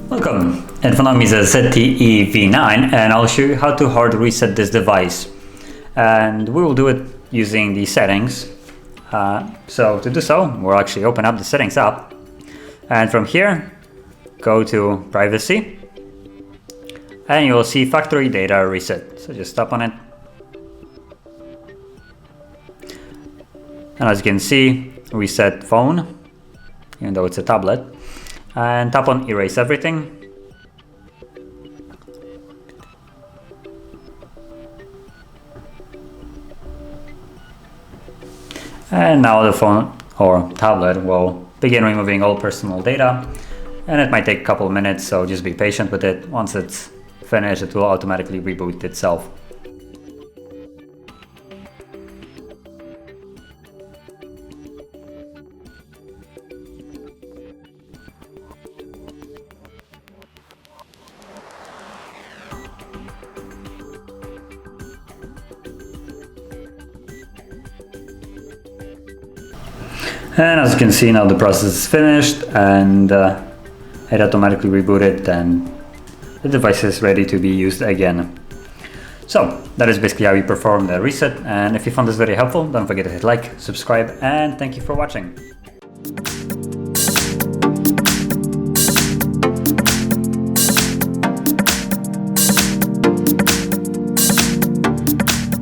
Welcome, in front of me is a ZTE V9 and I'll show you how to hard reset this device. And we will do it using the settings. So to do so, we'll actually open up the settings app. And from here, go to privacy. And you will see factory data reset. So just tap on it. And as you can see, reset phone, even though it's a tablet. And tap on erase everything. And now the phone or tablet will begin removing all personal data, and it might take a couple of minutes, so just be patient with it. Once it's finished, it will automatically reboot itself. And as you can see, now the process is finished and it automatically rebooted and the device is ready to be used again. So that is basically how you perform the reset, and if you found this very helpful, don't forget to hit like, subscribe, and thank you for watching.